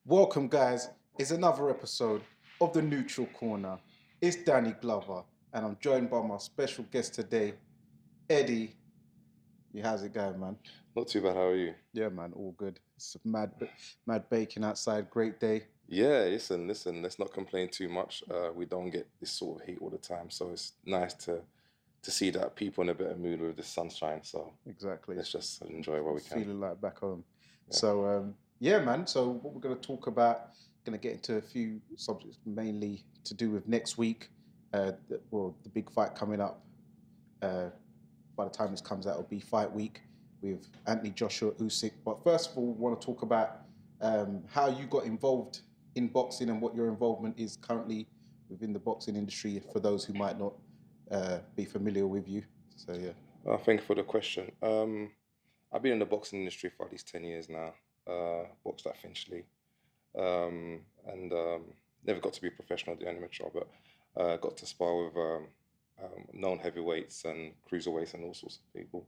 Welcome, guys. It's another episode of the Neutral Corner. It's Danny Glover, and I'm joined by my special guest today, Eddie. How's it going, man? Not too bad. How are you? Yeah, man, all good. It's mad baking outside. Great day. Yeah, listen. Let's not complain too much. We don't get this sort of heat all the time, so it's nice to see that people in a better mood with the sunshine. So Exactly. let's just enjoy what we can. Feeling like back home. Yeah. So, yeah, man. So, what we're going to talk about, going to get into a few subjects mainly to do with next week. The big fight coming up. By the time this comes out, it'll be fight week with Anthony Joshua Usyk. But first of all, we want to talk about how you got involved in boxing and what your involvement is currently within the boxing industry for those who might not be familiar with you. So, yeah. Thank you for the question. I've been in the boxing industry for at least 10 years now. Boxed at Finchley, and never got to be a professional at the amateur, but got to spar with known heavyweights and cruiserweights and all sorts of people.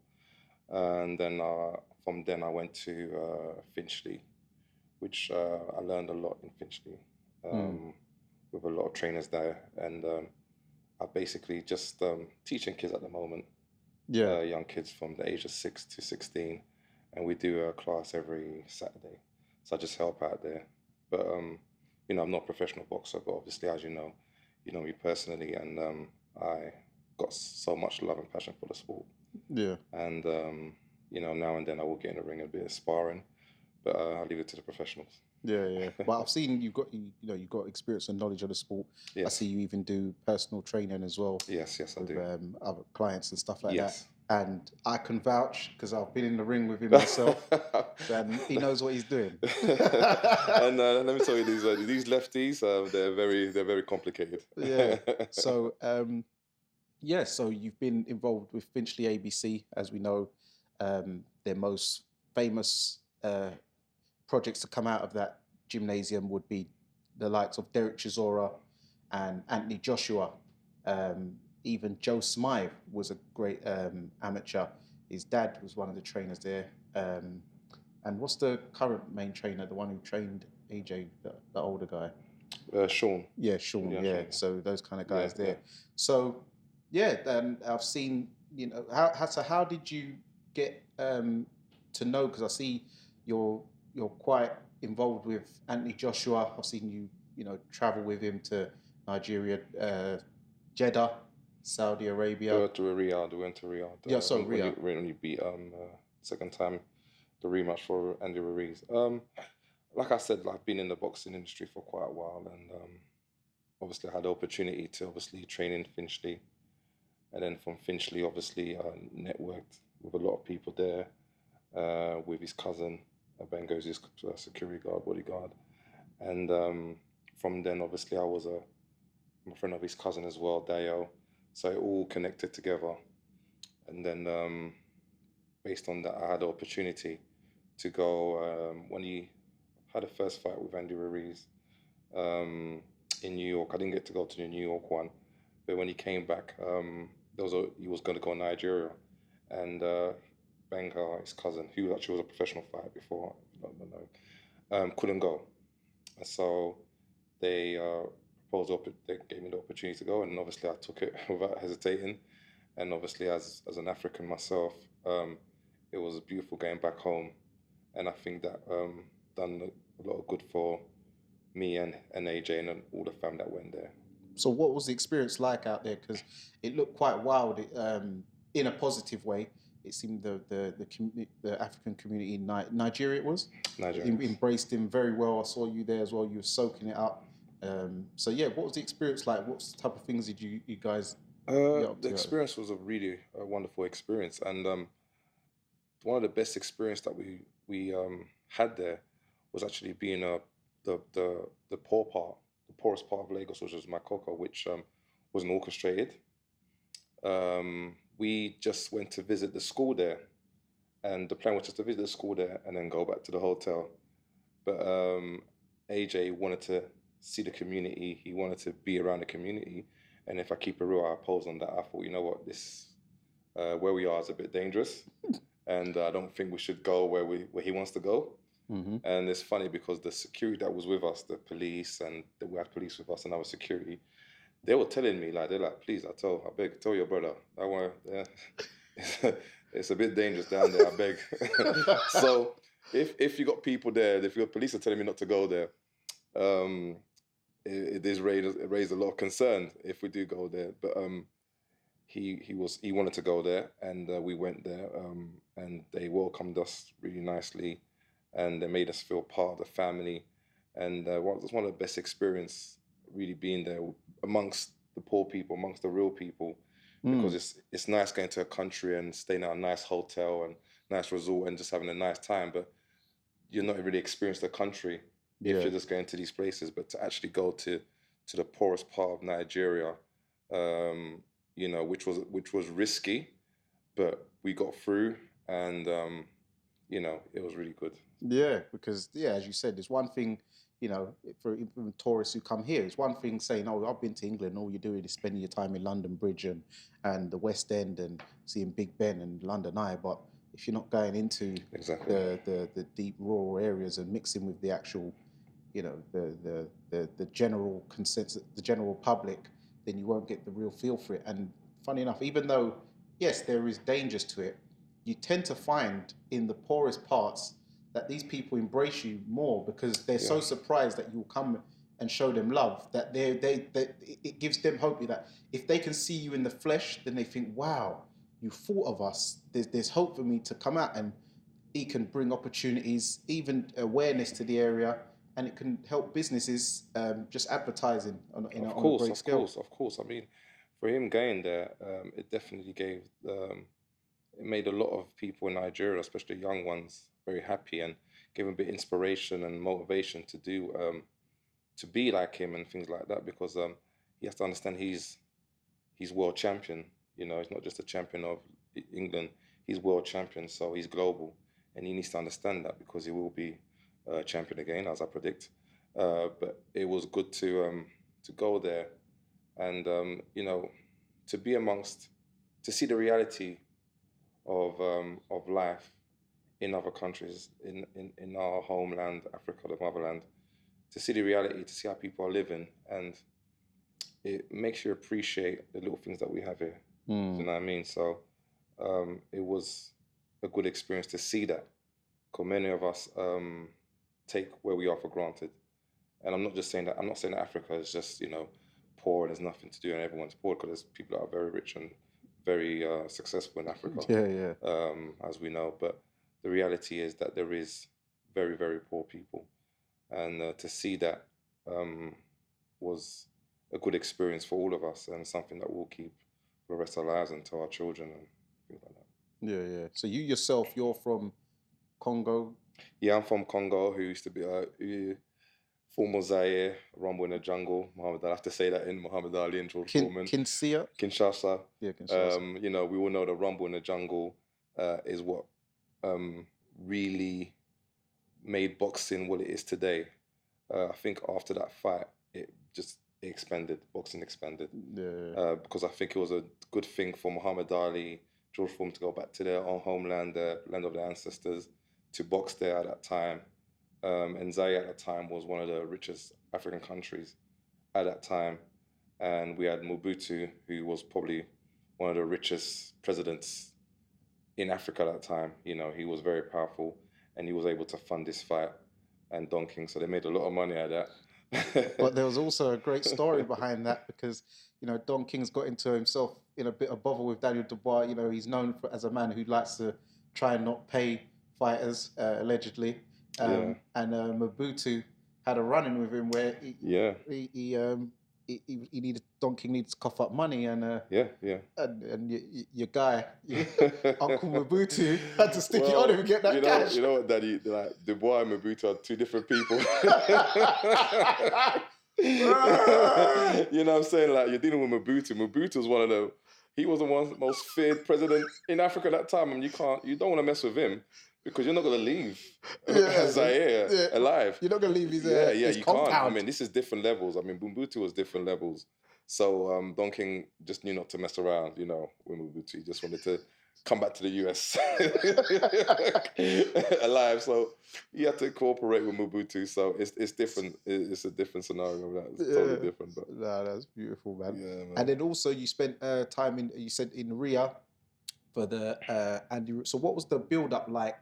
And then from then I went to Finchley, which I learned a lot in Finchley with a lot of trainers there. And I basically just teaching kids at the moment, young kids from the age of 6 to 16. And we do a class every Saturday. So I just help out there. But, I'm not a professional boxer, but obviously, as you know me personally, and I got so much love and passion for the sport. Yeah. And, now and then I will get in the ring and a bit of sparring, but I'll leave it to the professionals. Yeah. But I've seen you've got experience and knowledge of the sport. Yes. I see you even do personal training as well. Yes, I do. With other clients and stuff like Yes. that. And I can vouch because I've been in the ring with him myself, and he knows what he's doing. And let me tell you, these lefties, they're very complicated. Yeah. So, so you've been involved with Finchley ABC, as we know. Their most famous projects to come out of that gymnasium would be the likes of Derek Chisora and Anthony Joshua. Even Joe Smythe was a great amateur. His dad was one of the trainers there. And what's the current main trainer, the one who trained AJ, the older guy? Sean. Yeah, Sean. Yeah. Sean. So those kind of guys there. Yeah. So, I've seen, how did you get to know? Because I see you're quite involved with Anthony Joshua. I've seen you travel with him to Nigeria, Jeddah, Saudi Arabia. We went to Riyadh. Yeah, so Riyadh. When you beat second time the rematch for Andy Ruiz. Like I said, I've been in the boxing industry for quite a while, and obviously I had the opportunity to train in Finchley, and then from Finchley obviously networked with a lot of people there, with his cousin Bengo's his security guard, bodyguard, and from then obviously I'm a friend of his cousin as well, Dayo. So it all connected together. And then based on that, I had the opportunity to go when he had a first fight with Andy Ruiz in New York. I didn't get to go to the New York one. But when he came back, he was going to go to Nigeria. And Benga, his cousin, who actually was a professional fighter before, I don't know, couldn't go. And so they gave me the opportunity to go, and obviously I took it without hesitating. And obviously, as an African myself, it was beautiful getting back home, and I think that done a lot of good for me and AJ and all the fam that went there. So, what was the experience like out there? Because it looked quite wild, in a positive way. It seemed the African community in Nigeria embraced him very well. I saw you there as well. You were soaking it up. What was the experience like? What type of things did you guys get up to? The experience was a really wonderful experience, and one of the best experience that we had there was actually being the poorest part of Lagos, which was Makoko, which wasn't orchestrated. We just went to visit the school there, and the plan was just to visit the school there and then go back to the hotel. But AJ wanted to see the community. He wanted to be around the community. And if I keep it real, I posed on that. I thought, you know what, this where we are is a bit dangerous, and I don't think we should go where he wants to go. Mm-hmm. And it's funny because the security that was with us, the police, and we had police with us and our security, they were telling me, like, they're like, please, I beg, tell your brother, I want, it's a bit dangerous down there, I beg. So if you got people there, if your police are telling me not to go there, it is raised a lot of concern if we do go there. But he wanted to go there, and we went there, and they welcomed us really nicely, and they made us feel part of the family, and it was one of the best experience really being there amongst the poor people, amongst the real people, because it's nice going to a country and staying at a nice hotel and nice resort and just having a nice time, but you're not really experienced the country if you're just going to these places. But to actually go to the poorest part of Nigeria, you know, which was risky, but we got through, and you know, it was really good. Yeah, because as you said, there's one thing, you know, for even tourists who come here, it's one thing saying, "Oh, I've been to England." All you're doing is spending your time in London Bridge and the West End and seeing Big Ben and London Eye. But if you're not going into the deep rural areas and mixing with the actual, you know, the general consensus, the general public, then you won't get the real feel for it. And funny enough, even though yes, there is dangers to it, you tend to find in the poorest parts that these people embrace you more because they're so surprised that you'll come and show them love, that it gives them hope that if they can see you in the flesh, then they think, wow, you thought of us. There's hope for me to come out, and it can bring opportunities, even awareness to the area, and it can help businesses just advertising on a great scale. Of course. I mean, for him going there, it definitely it made a lot of people in Nigeria, especially young ones, very happy, and gave them a bit of inspiration and motivation to do, to be like him and things like that, because he has to understand he's world champion. You know, he's not just a champion of England, he's world champion, so he's global, and he needs to understand that because he will be champion again, as I predict. But it was good to go there and you know, to be to see the reality of life in other countries, in our homeland, Africa, the motherland, to see the reality, to see how people are living, and it makes you appreciate the little things that we have here. You know what I mean? So it was a good experience to see that, because many of us take where we are for granted. And I'm not saying that Africa is just, you know, poor and there's nothing to do and everyone's poor, because there's people that are very rich and very successful in Africa, as we know. But the reality is that there is very, very poor people, and to see that was a good experience for all of us, and something that we'll keep for the rest of our lives and to our children and things like that. Yeah. So you yourself, you're from Congo? Yeah, I'm from Congo, who used to be former Zaire, Rumble in the Jungle. I have to say that in Muhammad Ali and George Foreman. Kinshasa. Yeah, Kinshasa. You know, we all know the Rumble in the Jungle is what really made boxing what it is today. I think after that fight, it just expanded. Boxing expanded. Yeah. Because I think it was a good thing for Muhammad Ali, George Foreman to go back to their own homeland, the land of their ancestors, to box there at that time. And Zaire at that time was one of the richest African countries at that time. And we had Mobutu, who was probably one of the richest presidents in Africa at that time. You know, he was very powerful, and he was able to fund this fight, and Don King. So they made a lot of money out of that. But there was also a great story behind that, because, you know, Don King's got into himself in a bit of bother with Daniel Dubois. You know, he's known as a man who likes to try and not pay fighters, allegedly. And Mobutu had a run-in with him where he needed, Don King needed to cough up money, and and your guy, Uncle Mobutu, had to stick it on him and get that cash. You know what, Daddy? Like, Dubois and Mobutu are two different people. You know what I'm saying? Like, you're dealing with Mobutu. Mobutu was he was the most feared president in Africa at that time, and you don't want to mess with him, because you're not going to leave Zaire alive. You're not going to leave his you compound. can't. I mean, this is different levels. I mean, Mobutu was different levels. So Don King just knew not to mess around, you know, with Mobutu. He just wanted to come back to the US alive. So you have to cooperate with Mobutu. So it's different. It's a different scenario. That's totally different. But no, that's beautiful, man. yeah, man. And then also you spent time in, you said in Riyadh for the Andy. So what was the build up like,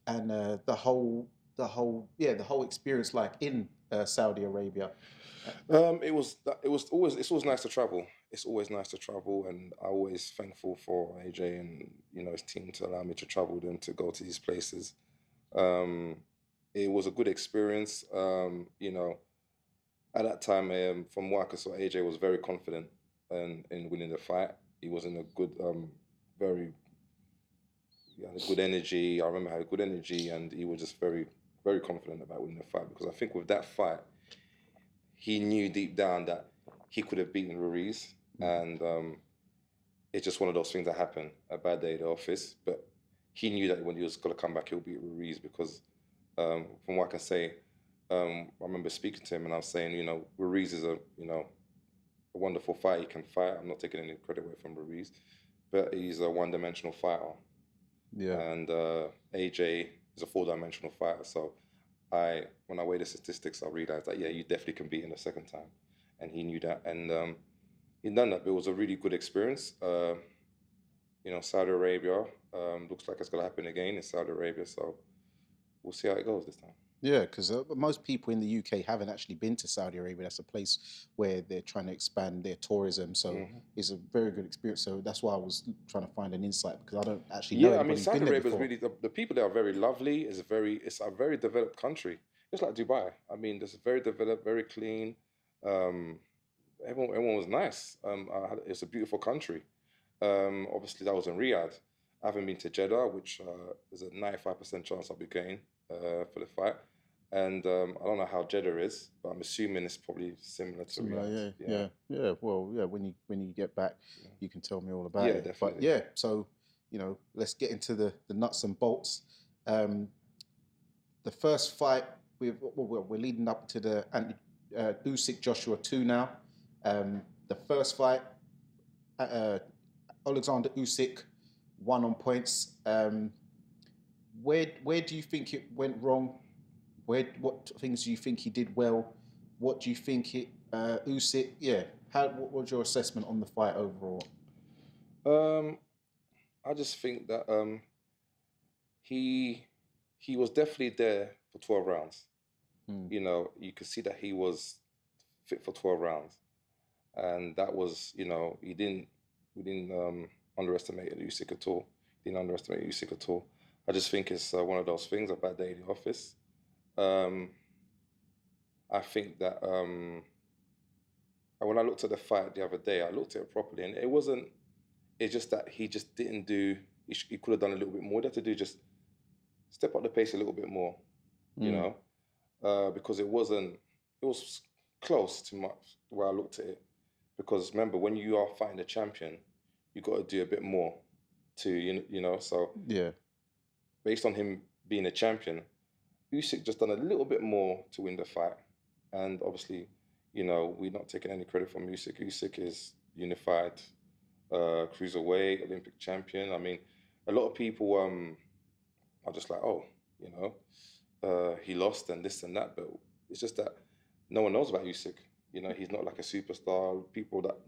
and the whole experience like in Saudi Arabia? It's always nice to travel. It's always nice to travel, and I'm always thankful for AJ and his team to allow me to travel with them to go to these places. Um, it was a good experience. At that time, from what I saw, AJ was very confident in winning the fight. He was in a good, very he had a good energy. I remember had a good energy, and he was just very, very confident about winning the fight because I think with that fight, he knew deep down that he could have beaten Ruiz, and it's just one of those things that happen. A bad day at the office, but he knew that when he was going to come back, he'll beat Ruiz because, from what I can say, I remember speaking to him and I was saying, Ruiz is a wonderful fighter. He can fight. I'm not taking any credit away from Ruiz, but he's a one-dimensional fighter. Yeah. And AJ is a four-dimensional fighter. So when I weigh the statistics, I realized that, yeah, you definitely can beat him the second time. And he knew that. And he done that. But it was a really good experience. Saudi Arabia, looks like it's going to happen again in Saudi Arabia. So we'll see how it goes this time. Yeah, because most people in the UK haven't actually been to Saudi Arabia. That's a place where they're trying to expand their tourism. So it's a very good experience. So that's why I was trying to find an insight because I don't actually know anybody who's Saudi been there Arabia is before. really the people there are very lovely. It's a very developed country. It's like Dubai. I mean, it's very developed, very clean. Everyone was nice. It's a beautiful country. Obviously, that was in Riyadh. I haven't been to Jeddah, which is a 95% chance I'll be going for the fight. And I don't know how Jeddah is, but I'm assuming it's probably similar to Riyadh. Yeah. Well, yeah. When you get back, you can tell me all about it. Definitely. But yeah, so let's get into the nuts and bolts. The first fight we're leading up to the Usyk Joshua 2 now. The first fight, Alexander Usyk won on points. Where do you think it went wrong? What things do you think he did well? What do you think Usyk? Yeah. What was your assessment on the fight overall? I just think that he was definitely there for 12 rounds. You could see that he was fit for 12 rounds, and that was we didn't underestimate Usyk at all. I just think it's one of those things, a bad day in the office. I think that when I looked at the fight the other day, I looked at it properly, and it's just that he just didn't do. He could have done a little bit more. He had to do just step up the pace a little bit more, because it was close to much where I looked at it. Because remember, when you are fighting a champion, you got to do a bit more to So yeah, based on him being a champion, Usyk just done a little bit more to win the fight, and obviously, we're not taking any credit from Usyk. Usyk is unified cruiserweight Olympic champion. I mean, a lot of people are just like, oh, he lost and this and that, but it's just that no one knows about Usyk. He's not like a superstar. People that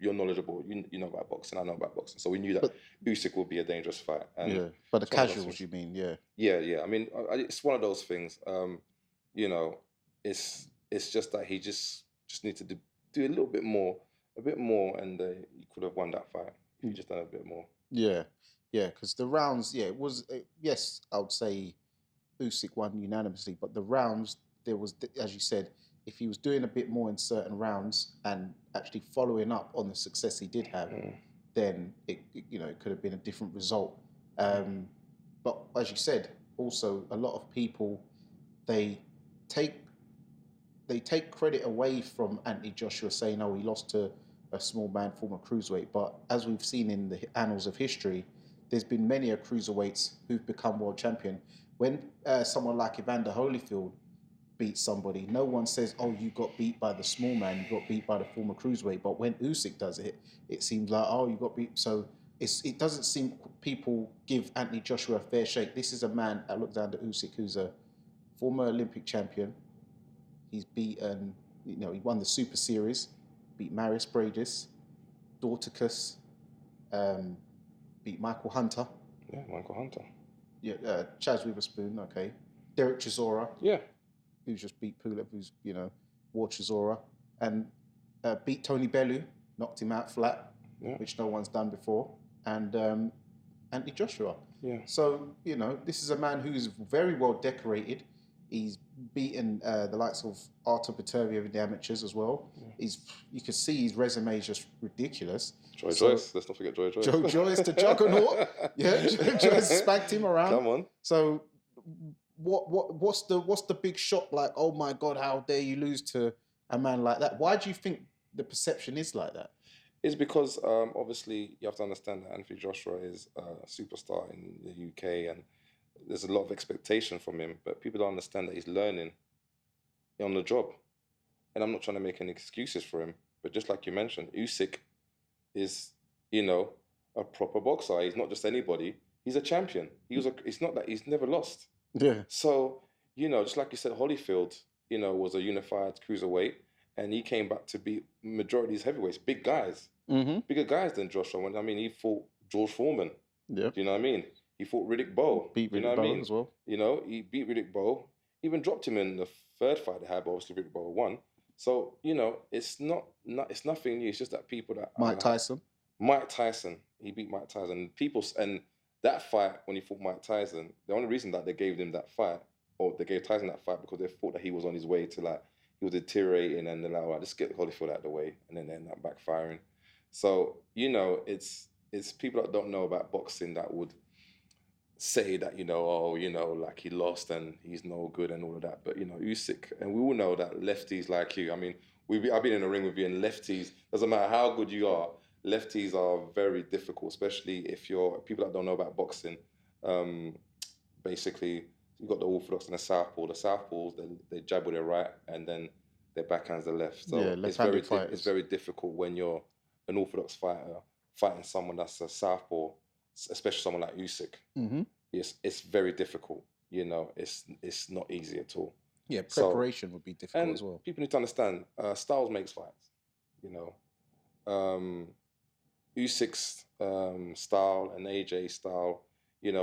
you're knowledgeable. You know about boxing. I know about boxing. So we knew that Usyk would be a dangerous fight. And but the casuals, you mean? Yeah. I mean, it's one of those things. It's just that he just needs to do a little bit more, and he could have won that fight if he just done a bit more. Yeah, because the rounds, it was yes, I would say Usyk won unanimously, but the rounds there was, as you said, if he was doing a bit more in certain rounds and actually following up on the success he did have, then it could have been a different result. But as you said, also a lot of people they take credit away from Anthony Joshua, saying, "Oh, he lost to a small man, former cruiserweight." But as we've seen in the annals of history, there's been many cruiserweights who've become world champion. When someone like Evander Holyfield beats somebody, no one says, "Oh, you got beat by the small man, you got beat by the former cruiserweight." But when Usyk does it, it seems like, "Oh, you got beat." So it doesn't seem people give Anthony Joshua a fair shake. This is a man, Alexander Usyk, who's a former Olympic champion. He's beaten, he won the Super Series, beat Marius Bradis, Dorticus, beat Michael Hunter. Yeah, Michael Hunter. Yeah, Chaz Witherspoon, okay. Derek Chisora. Yeah. Who's just beat Pulev, who's, War Chisora. And beat Tony Bellew, knocked him out flat, which no one's done before. And Anthony Joshua. Yeah. So, this is a man who's very well decorated. He's beaten the likes of Artur Beterbiev in the amateurs as well. Yeah. You can see his resume is just ridiculous. Joy Joyce, let's not forget Joy Joyce. Joe Joyce, the juggernaut. Yeah, Joyce spanked him around. Come on. So, what's the big shock? Like, oh my God, how dare you lose to a man like that? Why do you think the perception is like that? It's because obviously you have to understand that Anthony Joshua is a superstar in the UK, and there's a lot of expectation from him, but people don't understand that he's learning on the job. And I'm not trying to make any excuses for him, but just like you mentioned, Usyk is, a proper boxer. He's not just anybody. He's a champion. It's not that he's never lost. Yeah. So, just like you said, Holyfield, was a unified cruiserweight, and he came back to beat majority of these heavyweights, big guys, bigger guys than Joshua. He fought George Foreman. Yeah. Do you know what I mean? He fought Riddick Bowe. Beat Riddick Bowe as well. He beat Riddick Bowe. Even dropped him in the third fight they had, but obviously Riddick Bowe won. So, it's it's nothing new. It's just that people that Mike Tyson, he beat Mike Tyson. And that fight when he fought Mike Tyson, the only reason that they gave him that fight, or they gave Tyson that fight, because they thought that he was on his way to he was deteriorating, and they're like, all right, let's get Holyfield out of the way, and then they end up backfiring. So, it's people that don't know about boxing that would say that, like he lost and he's no good and all of that. But, Usyk, and we all know that lefties like you, I've been in a ring with you, and lefties, doesn't matter how good you are, lefties are very difficult, especially if you're, people that don't know about boxing, basically, you've got the orthodox and the southpaw. The southpaws, they jab with their right, and then their backhand's the left. So it's very difficult when you're an orthodox fighter fighting someone that's a southpaw, especially someone like Usyk. Mm-hmm. It's very difficult. It's not easy at all. Yeah, preparation would be difficult as well. People need to understand, styles makes fights. Usyk's style and AJ's style.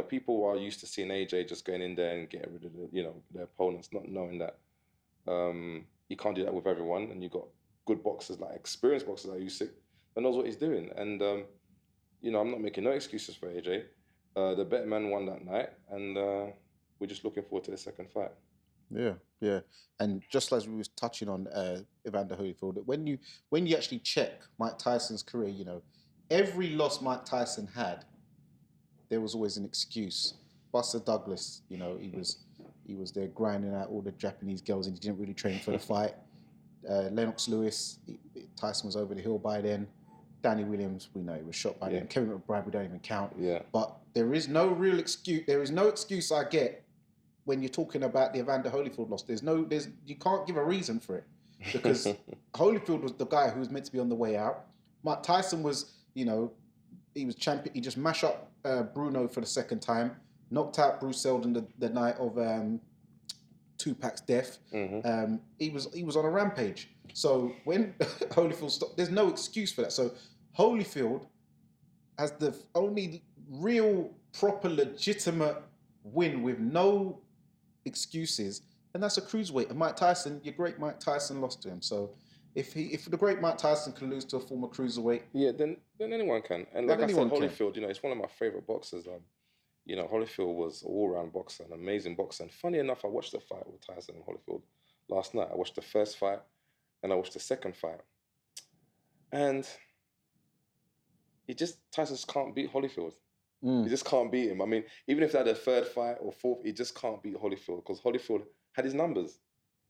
People are used to seeing AJ just going in there and getting rid of their opponents, not knowing that you can't do that with everyone. And you've got good boxers, like experienced boxers like Usyk, that knows what he's doing. And I'm not making no excuses for AJ. The better man won that night, and we're just looking forward to the second fight. Yeah. And just as we was touching on Evander Holyfield, when you actually check Mike Tyson's career, every loss Mike Tyson had, there was always an excuse. Buster Douglas, he was there grinding out all the Japanese girls, and he didn't really train for the fight. Lennox Lewis, Tyson was over the hill by then. Danny Williams, we know he was shot by then. Kevin McBride, we don't even count. Yeah. But there is no real excuse. There is no excuse I get when you're talking about the Evander Holyfield loss. You can't give a reason for it, because Holyfield was the guy who was meant to be on the way out. Mike Tyson was, he was champion. He just mashed up Bruno for the second time, knocked out Bruce Seldon the night of Tupac's death. Mm-hmm. He was on a rampage. So when Holyfield stopped, there's no excuse for that. So Holyfield has the only real, proper, legitimate win with no excuses, and that's a cruiserweight. And Mike Tyson, your great Mike Tyson, lost to him. So if the great Mike Tyson can lose to a former cruiserweight, then anyone can. And like I said, Holyfield, it's one of my favorite boxers. Holyfield was an all-round boxer, an amazing boxer. And funny enough, I watched the fight with Tyson and Holyfield last night. I watched the first fight, and I watched the second fight, and Tyson just can't beat Holyfield. He just can't beat him. Even if they had a third fight or fourth, he just can't beat Holyfield, because Holyfield had his numbers.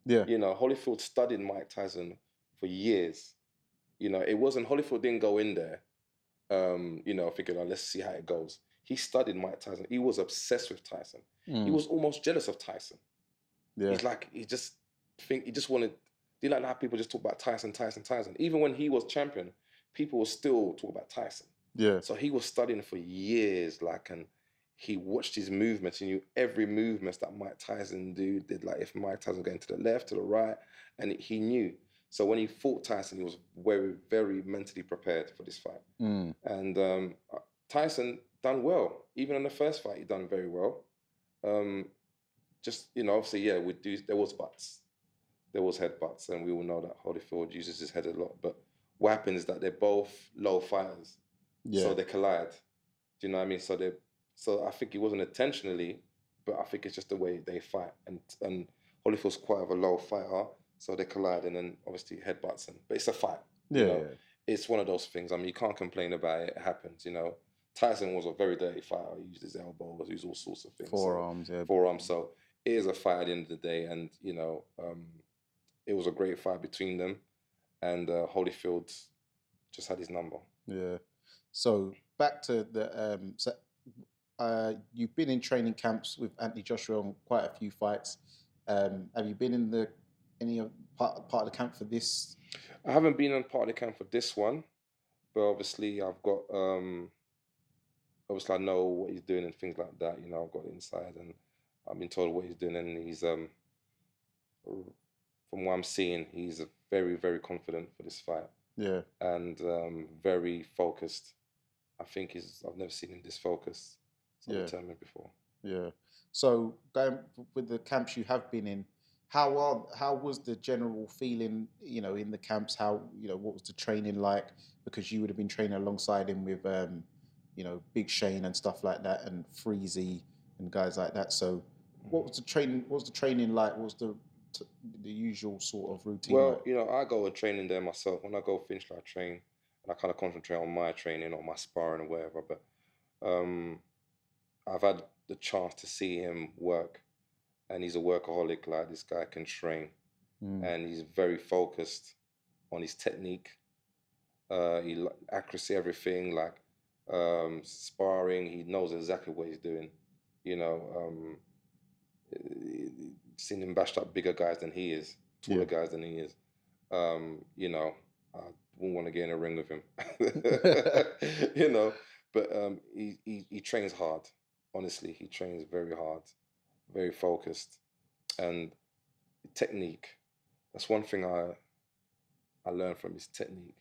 Yeah. Holyfield studied Mike Tyson for years. It wasn't, Holyfield didn't go in there, thinking, let's see how it goes. He studied Mike Tyson. He was obsessed with Tyson. He was almost jealous of Tyson. Yeah. He's like, he just wanted, do you like how people just talk about Tyson? Even when he was champion, people will still talk about Tyson. Yeah. So he was studying for years, like, and he watched his movements. He knew every movement that Mike Tyson did. Like if Mike Tyson was going to the left, to the right, and he knew. So when he fought Tyson, he was very, very mentally prepared for this fight. Mm. And Tyson done well. Even in the first fight, he done very well. Just, obviously, yeah, there was butts. There was headbutts, and we all know that Holyfield uses his head a lot. But what happens is that they're both low fighters. Yeah. So they collide. Do you know what I mean? So I think it wasn't intentionally, but I think it's just the way they fight. And Holyfield's quite of a low fighter, so they collide, and then obviously headbutts. But it's a fight. Yeah. It's one of those things. I mean, you can't complain about it. It happens. Tyson was a very dirty fighter. He used his elbows, he used all sorts of things. Forearms. So it is a fight at the end of the day, and it was a great fight between them, and Holyfield just had his number. Yeah. So back to the you've been in training camps with Anthony Joshua on quite a few fights. Have you been in any part of the camp for this? I haven't been on part of the camp for this one, but obviously I've got obviously I know what he's doing and things like that. I've got inside, and I've been told what he's doing, and he's from what I'm seeing, he's very, very confident for this fight. Yeah. And very focused. I think I've never seen him this focused. So determined before. Yeah. So going with the camps you have been in, how was the general feeling, in the camps? How, what was the training like? Because you would have been training alongside him with, Big Shane and stuff like that, and Freezy and guys like that. So what was the training? What was the training like? What was the usual sort of routine? Well, I go and train in there myself. When I go finish, I train, and I kind of concentrate on my training, on my sparring or whatever. But I've had the chance to see him work, and he's a workaholic. Like, this guy can train, and he's very focused on his technique, accuracy, everything. Like sparring, he knows exactly what he's doing. Seen him bashed up bigger guys than he is, taller guys than he is. I wouldn't want to get in a ring with him. But he trains hard. Honestly, he trains very hard, very focused, and technique. That's one thing I learned from his technique.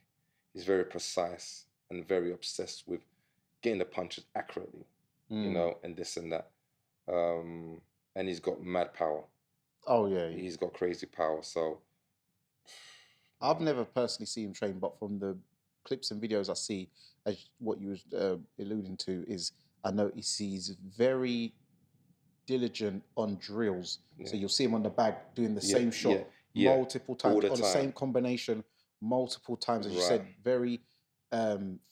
He's very precise and very obsessed with getting the punches accurately, and this and that. And he's got mad power. Oh yeah, he's got crazy power. So I've never personally seen him train, but from the clips and videos I see, as what you was alluding to, is I notice he's very diligent on drills. So you'll see him on the bag doing the same shot multiple times, or the same combination multiple times. As you said, very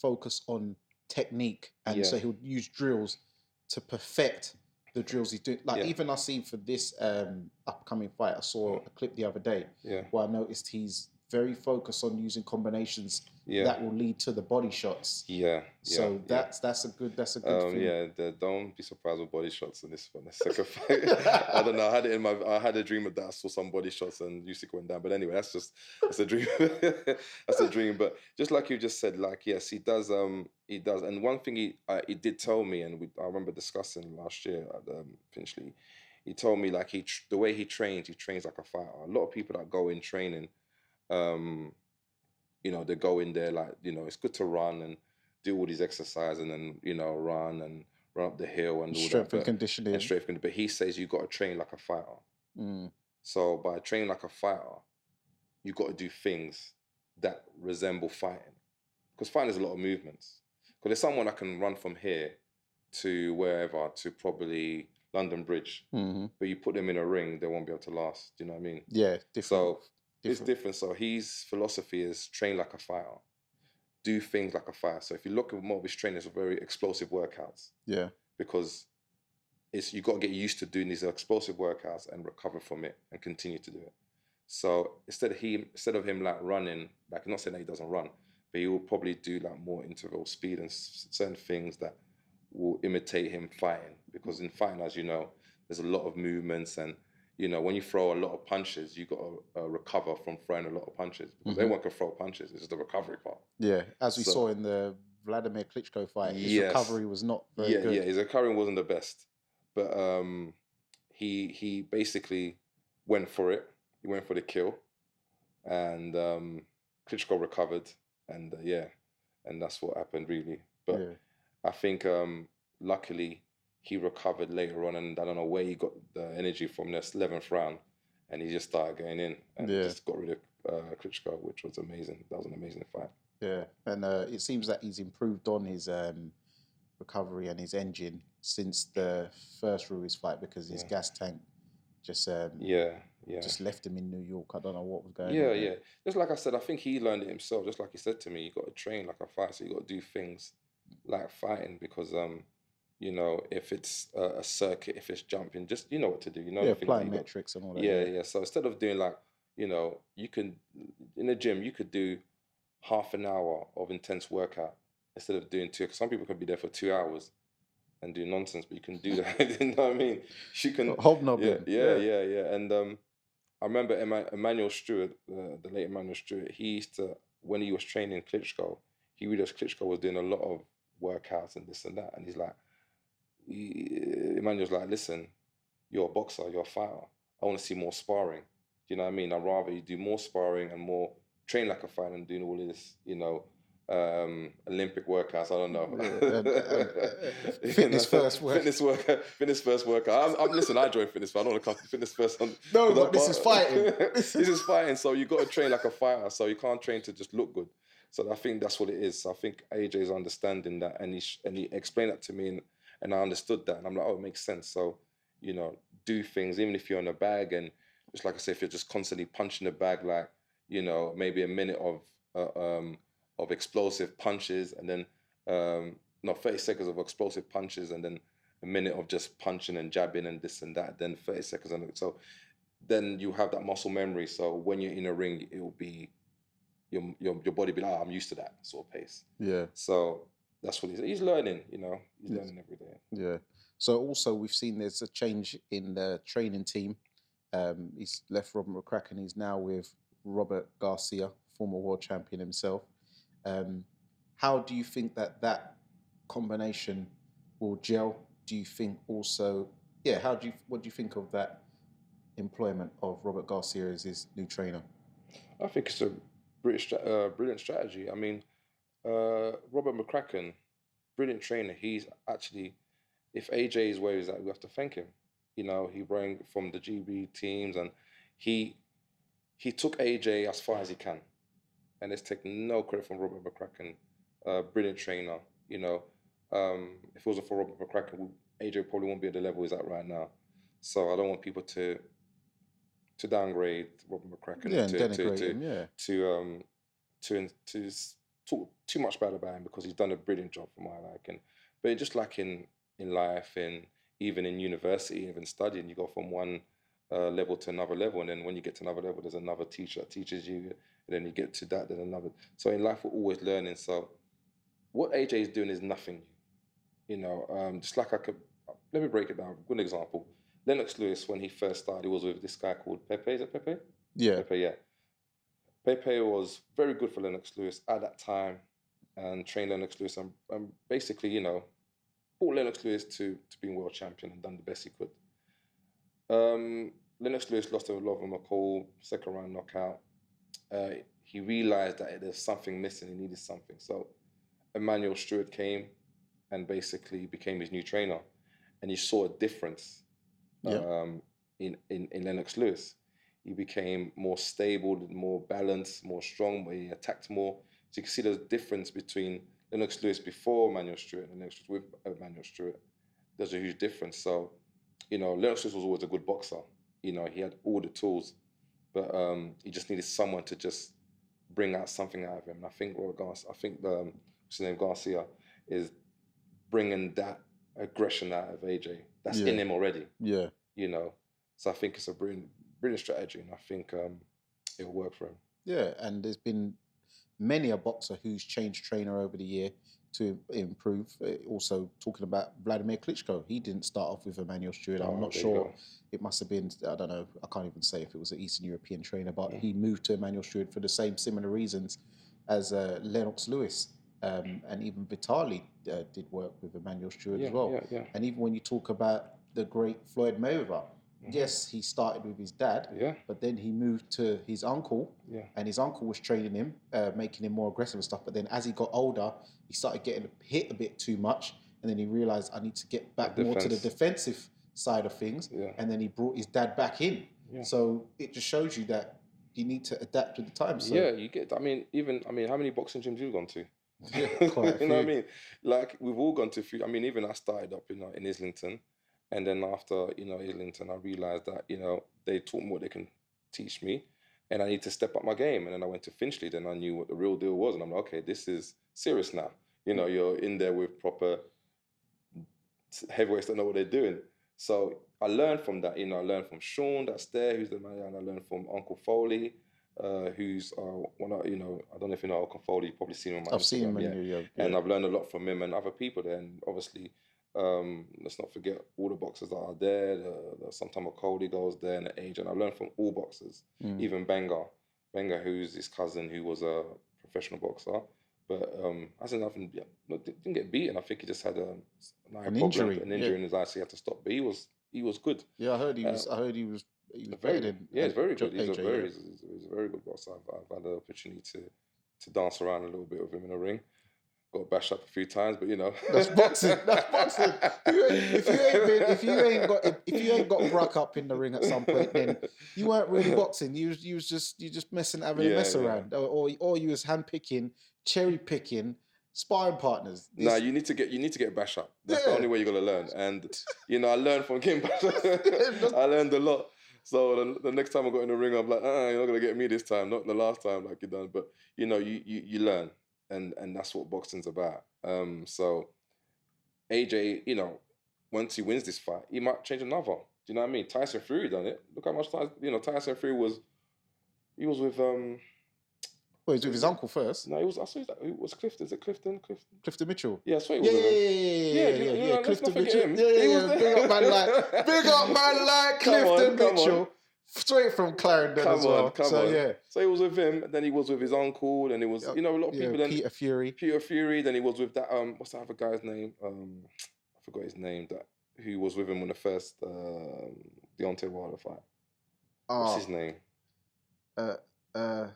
focused on technique, and so he'll use drills to perfect the drills he's doing. Like even I see for this upcoming fight, I saw a clip the other day where I noticed he's very focused on using combinations that will lead to the body shots. So that's a good thing. Don't be surprised with body shots in this one. The second fight, I don't know. I had a dream that I saw some body shots and Usyk went down. But anyway, that's a dream. That's a dream. But just like you just said, like, yes, he does. He does. And one thing he did tell me, and I remember discussing last year at Finchley. He told me, like, the way he trains like a fighter. A lot of people that go in training, they go in there like, it's good to run and do all these exercises and then, run up the hill and all strength that. And conditioning. But he says you got to train like a fighter. So by training like a fighter, you got to do things that resemble fighting. Because fighting is a lot of movements. Because there's someone that can run from here to wherever, to probably London Bridge. But you put them in a ring, they won't be able to last. Do you know what I mean? Yeah, different. So it's different. So his philosophy is train like a fighter. Do things like a fighter. So if you look at more of his training, it's very explosive workouts. Yeah. Because you got to get used to doing these explosive workouts and recover from it and continue to do it. So instead of him like running, like, I'm not saying that he doesn't run, but he will probably do like more interval speed and certain things that will imitate him fighting. Because in fighting, as you know, there's a lot of movements, and when you throw a lot of punches, you got to recover from throwing a lot of punches, because everyone can throw punches. It's just the recovery part. Yeah, as we saw in the Vladimir Klitschko fight, his Yes. recovery was not very good. Yeah, his recovery wasn't the best, but he basically went for it. He went for the kill, and Klitschko recovered, and and that's what happened really. But Yeah. I think luckily he recovered later on, and I don't know where he got the energy from this 11th round, and he just started going in and Yeah. just got rid of Klitschko, which was amazing. That was an amazing fight. Yeah, and it seems that he's improved on his recovery and his engine since the first Ruiz fight because his gas tank just just left him in New York. I don't know what was going on there. Yeah. Just like I said, I think he learned it himself. Just like he said to me, you got to train like a fighter. So you got to do things like fighting because if it's a circuit, if it's jumping, just you know what to do. You know the things that you got. Plyometrics and all that. Yeah. So instead of doing like you can in the gym you could do half an hour of intense workout instead of doing 2. Cause some people can be there for 2 hours and do nonsense, but you can do that. You know what I mean? You can Hobnobbing. Yeah. And I remember Emmanuel Stewart, the late Emmanuel Stewart. He used to when he was training Klitschko, he realized Klitschko was doing a lot of workouts and this and that, and he's like, Emmanuel's like, listen, you're a boxer, you're a fighter. I want to see more sparring. Do you know what I mean? I'd rather you do more sparring and more train like a fighter and doing all of this, Olympic workouts. I don't know. Fitness first workout. Fitness first workout. Listen, I joined fitness, but I don't want to come to fitness first. No, but this is fighting. This is fighting. So you got to train like a fighter. So you can't train to just look good. So I think that's what it is. So I think AJ is understanding that, and he explained that to me, and I understood that, and I'm like, oh, it makes sense. So do things even if you're in a bag, and just like I say, if you're just constantly punching the bag, like maybe a minute of explosive punches, and then 30 seconds of explosive punches, and then a minute of just punching and jabbing and this and that, then 30 seconds, and so then you have that muscle memory. So when you're in a ring, it will be your body be like, I'm used to that sort of pace. Yeah. So that's what he's learning. He's learning every day. Yeah. So also we've seen there's a change in the training team. He's left Robert McCracken. He's now with Robert Garcia, former world champion himself. How do you think that combination will gel? Do you think also, what do you think of that employment of Robert Garcia as his new trainer? I think it's a brilliant strategy. I mean, Robert McCracken, brilliant trainer. He's actually, if AJ is where he's at, we have to thank him. He ran from the GB teams, and he took AJ as far as he can. And let's take no credit from Robert McCracken, brilliant trainer. If it wasn't for Robert McCracken, AJ probably won't be at the level he's at right now. So I don't want people to downgrade Robert McCracken, and denigrate him, to talk too much bad about him, because he's done a brilliant job for my liking. But just like in life, and even in university, even studying, you go from one level to another level, and then when you get to another level, there's another teacher that teaches you, and then you get to that, then another. So in life, we're always learning. So what AJ is doing is nothing new. Just like let me break it down. Good example. Lennox Lewis, when he first started, he was with this guy called Pepe. Is it Pepe? Yeah. Pepe, yeah. Pepe was very good for Lennox Lewis at that time, and trained Lennox Lewis, and basically, brought Lennox Lewis to being world champion and done the best he could. Lennox Lewis lost to Lovren McCall, second round knockout. He realized that there's something missing. He needed something. So Emmanuel Stewart came and basically became his new trainer, and he saw a difference in Lennox Lewis. He became more stable, more balanced, more strong. He attacked more. So you can see the difference between Lennox Lewis before Emmanuel Stewart and Lennox Lewis with Emmanuel Stewart. There's a huge difference. So, Lennox Lewis was always a good boxer. He had all the tools, but he just needed someone to just bring out something out of him. And I think what's his name, Garcia, is bringing that aggression out of AJ. That's in him already. Yeah. So I think it's a brilliant strategy, and I think it'll work for him. Yeah, and there's been many a boxer who's changed trainer over the year to improve. Also talking about Vladimir Klitschko, he didn't start off with Emmanuel Stewart. I'm not sure. It must have been, I don't know, I can't even say if it was an Eastern European trainer, but he moved to Emmanuel Stewart for the similar reasons as Lennox Lewis. and even Vitali did work with Emmanuel Stewart Yeah, as well. yeah, yeah. And even when you talk about the great Floyd Mayweather, Mhm. yes, he started with his dad, Yeah, but then he moved to his uncle, yeah. and his uncle was training him, making him more aggressive and stuff. But then as he got older, he started getting hit a bit too much, and then he realized I need to get back more to the defense. defensive side of things. Yeah. And then he brought his dad back in. Yeah. So it just shows you that you need to adapt with the times. So Yeah, you get. I mean, how many boxing gyms you've gone to? quite a You know what I few. mean? Like we've all gone to a few. I mean, even I started up in Islington, and then after Islington, I realized that they taught me what they can teach me, and I need to step up my game. And then I went to Finchley. Then I knew what the real deal was, and I'm like, okay, this is serious now. You're in there with proper heavyweights that know what they're doing. So I learned from that. I learned from Sean that's there, who's the manager, and I learned from Uncle Foley, who's one of, I don't know if you know Uncle Foley, you've probably seen him on my I've seen him Instagram, in and I've learned a lot from him and other people there. And obviously, let's not forget all the boxers that are there. Sometimes Cody goes there and the age, and I've learned from all boxers, even Benga, who's his cousin, who was a professional boxer. But hasn't nothing. Didn't get beaten. I think he just had an injury in his eye, so he had to stop. But he was good. Yeah, I heard he was. He was Very better good. than. Yeah, he's very good. He's AJ, he's a very good boxer. I've had the opportunity to dance around a little bit with him in the ring. Got bashed up a few times, but that's boxing. That's boxing. If you ain't got Bruck up in the ring at some point, then you weren't really boxing. You was just messing, having a mess around, or you was handpicking, cherry picking, sparring partners. No, you need to get bashed up. That's the only way you're gonna learn. And I learned from Kim. I learned a lot. So the next time I got in the ring, I'm like, you're not gonna get me this time, not the last time like you done. But you learn, and that's what boxing's about. So AJ, once he wins this fight, he might change another. Do you know what I mean? Tyson Fury done it. Look how much time Tyson Fury was. He was with Well, he's with his uncle first. No, I saw it was Clifton. Is it Clifton? Clifton Mitchell. Yeah, I saw he was with him. Yeah. Clifton Mitchell. Him. Yeah. Big up man like Clifton Mitchell. Straight from Clarendon as well. Come on. So he was with him, then he was with his uncle, then he was, a lot of people. Then Peter Fury. Then he was with that, what's that other guy's name? I forgot his name, who was with him on the first Deontay Wilder fight. What's his name? Oh, my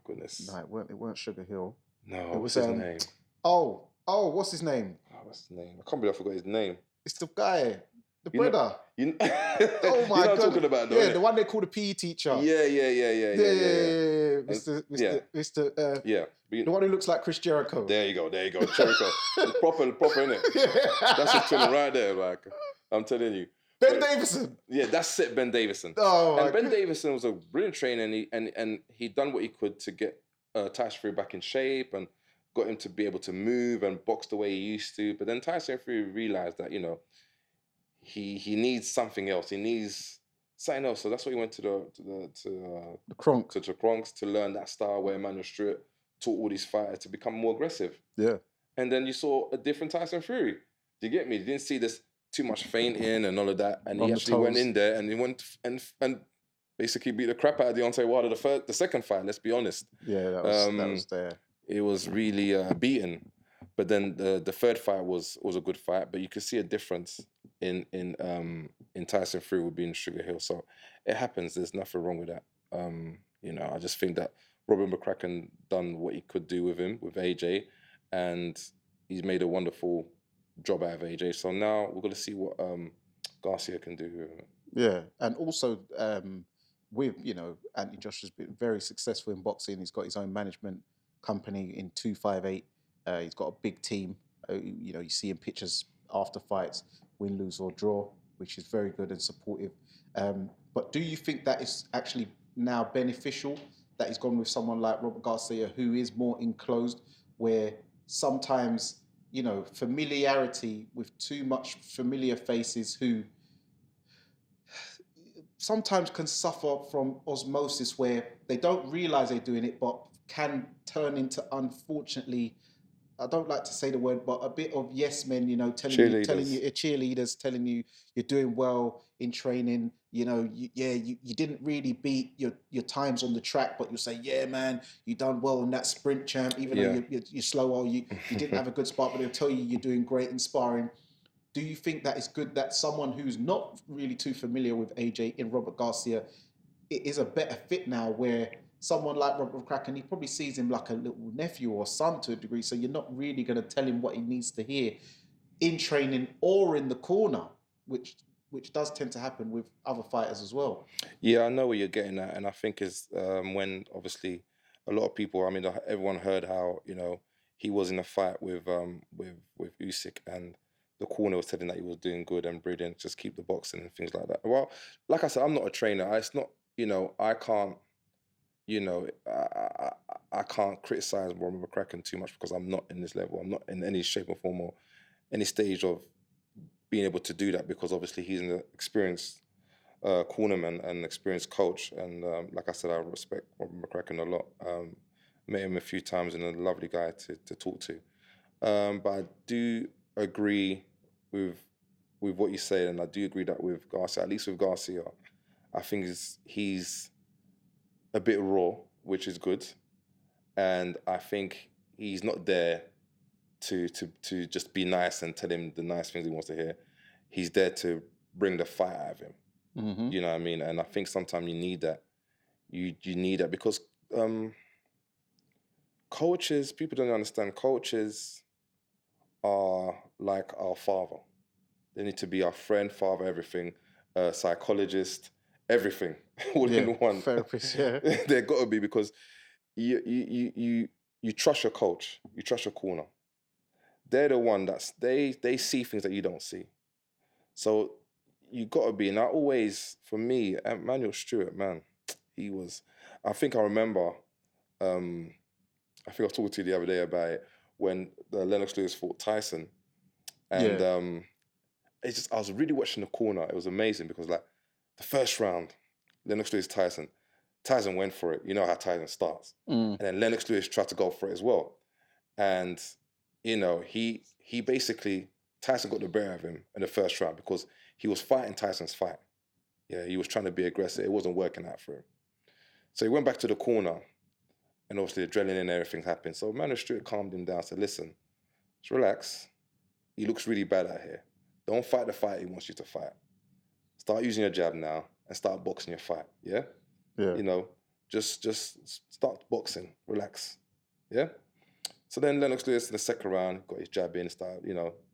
goodness. No, it weren't Sugar Hill. No, it was his name. Oh, what's his name? What's his name? I can't believe I forgot his name. It's the guy. The brother. Oh my God. You know what I'm talking about, though, the one they call the PE teacher. Yeah. Mr. Yeah. The one who looks like Chris Jericho. There you go. Jericho. It's proper, innit? That's his twin right there, like, I'm telling you. Ben Davison. Yeah, that's it, Ben Davison. Oh, Ben Davison was a brilliant trainer, and he done what he could to get Tyson Fury back in shape and got him to be able to move and box the way he used to. But then Tyson Fury realized that, he needs something else. He needs something else. So that's why he went to the Kronks to learn that style where Emmanuel Stewart taught all these fighters to become more aggressive. Yeah. And then you saw a different Tyson Fury. Do you get me? You didn't see this too much feinting and all of that. And he actually went in there and he went and basically beat the crap out of Deontay Wilder the second fight, let's be honest. Yeah, that was there. It was really beaten. But then the third fight was a good fight, but you could see a difference in Tyson Fury with being Sugar Hill. So it happens. There's nothing wrong with that. I just think that Robert McCracken done what he could do with AJ, and he's made a wonderful job out of AJ. So now we're going to see what Garcia can do with him. Yeah, and also with Anthony Joshua's been very successful in boxing. He's got his own management company in 258. He's got a big team. You see in pictures after fights, win, lose or draw, which is very good and supportive. But do you think that is actually now beneficial that he's gone with someone like Robert Garcia, who is more enclosed, where sometimes, familiarity with too much familiar faces who sometimes can suffer from osmosis where they don't realize they're doing it, but can turn into, unfortunately, I don't like to say the word, but a bit of yes men, you know, telling you, Cheerleaders. cheerleaders telling you you're doing well in training. You know, you didn't really beat your times on the track, but you'll say, yeah, man, you done well in that sprint, champ. Even though Yeah. you're slow or you didn't have a good spot, but they'll tell you you're doing great in sparring. Do you think that it's good that someone who's not really too familiar with AJ in Robert Garcia is a better fit now, where someone like Robert McCracken, he probably sees him like a little nephew or son to a degree, so you're not really going to tell him what he needs to hear in training or in the corner, which does tend to happen with other fighters as well. Yeah, I know where you're getting at, and I think is when obviously a lot of people. I mean, everyone heard how he was in a fight with Usyk, and the corner was telling that he was doing good and brilliant. Just keep the boxing and things like that. Well, like I said, I'm not a trainer. It's not I can't I can't criticize Robert McCracken too much because I'm not in this level. I'm not in any shape or form or any stage of being able to do that because obviously he's an experienced cornerman and experienced coach. And like I said, I respect Robert McCracken a lot. Met him a few times and a lovely guy to talk to. But I do agree with what you say, and I do agree that with Garcia, at least with Garcia, I think he's a bit raw, which is good. And I think he's not there to just be nice and tell him the nice things he wants to hear. He's there to bring the fight out of him. Mm-hmm. You know what I mean? And I think sometimes you need that. You need that because coaches, people don't understand, coaches are like our father. They need to be our friend, father, everything, psychologist, everything, all in one. Therapist, yeah. They got to be because you trust your coach, you trust your corner. They're the one they see things that you don't see. So you got to be. And I always, for me, Emmanuel Stewart, man, he was. I think I remember. I think I was talking to you the other day about it when Lennox Lewis fought Tyson, and it's just I was really watching the corner. It was amazing because like the first round, Lennox Lewis Tyson went for it. You know how Tyson starts, and then Lennox Lewis tried to go for it as well, and he basically Tyson got the better of him in the first round because he was fighting Tyson's fight. Yeah, he was trying to be aggressive. It wasn't working out for him. So he went back to the corner, and obviously the adrenaline and everything happened. So Emmanuel Stewart calmed him down, said, listen, just relax. He looks really bad out here. Don't fight the fight he wants you to fight. Start using your jab now and start boxing your fight, yeah? Yeah. Just start boxing, relax, yeah? So then Lennox Lewis in the second round got his jab in, started,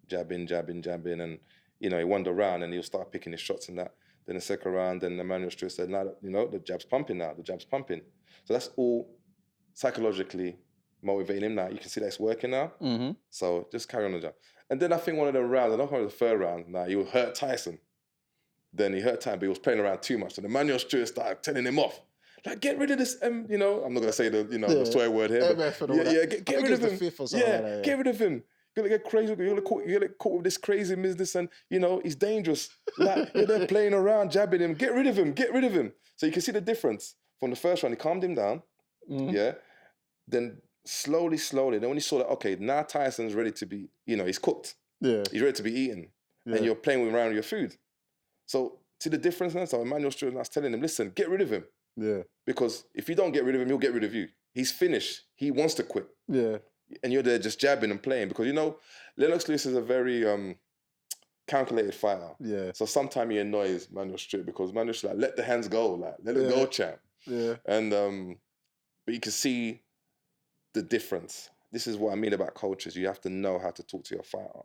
jabbing, and, he won the round and he'll start picking his shots and that. Then the second round, then Emmanuel Stewart said, now, the jab's pumping now, the jab's pumping. So that's all psychologically motivating him now. You can see that it's working now. Mm-hmm. So just carry on the jab. And then I think one of the rounds, I don't know the third round, now he hurt Tyson. Then he hurt Tyson, but he was playing around too much. And Emmanuel Stewart started telling him off. Like, get rid of this, I'm not going to say the swear word here. But get rid of him. Get rid of him. You're going to get crazy. You're going to get caught with this crazy business and, he's dangerous. Like, you're there playing around, jabbing him. Get rid of him. Get rid of him. So you can see the difference. From the first round, he calmed him down. Mm-hmm. Yeah. Then slowly. Then when he saw that, okay, now Tyson's ready to be, he's cooked. Yeah. He's ready to be eaten. Yeah. And you're playing around with your food. So see the difference now? So Emmanuel Stewart was telling him, listen, get rid of him. Yeah. Because if you don't get rid of him, he'll get rid of you. He's finished. He wants to quit. Yeah. And you're there just jabbing and playing. Because, Lennox Lewis is a very calculated fighter. Yeah. So sometimes he annoys Emmanuel Stewart because Emmanuel Stewart, let the hands go. Like, let it go, champ. Yeah. And, but you can see the difference. This is what I mean about coaches. You have to know how to talk to your fighter.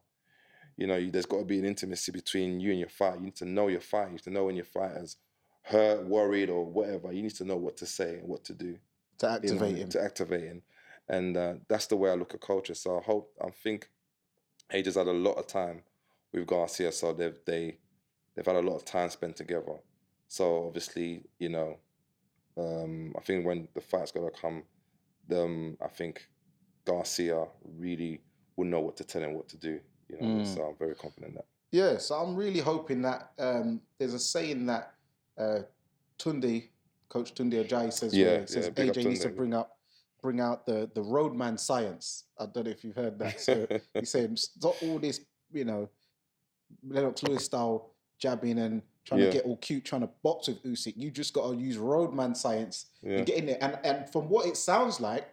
There's got to be an intimacy between you and your fighter. You need to know your fighter. You need to know when your fighter's hurt, worried, or whatever. You need to know what to say and what to do. To activate him. To activate him. And that's the way I look at coaches. So I think AJ's had a lot of time with Garcia. So they've had a lot of time spent together. So obviously, I think when the fight's going to come, I think Garcia really will know what to tell him what to do. So I'm very confident in that. Yeah, so I'm really hoping that there's a saying that Coach Tunde Ajayi says, AJ needs to bring up bring out the roadman science. I don't know if you've heard that. So he's saying stop all this, Lennox Lewis style jabbing and trying to get all cute, trying to box with Usyk. You just got to use roadman science and get in there. And from what it sounds like,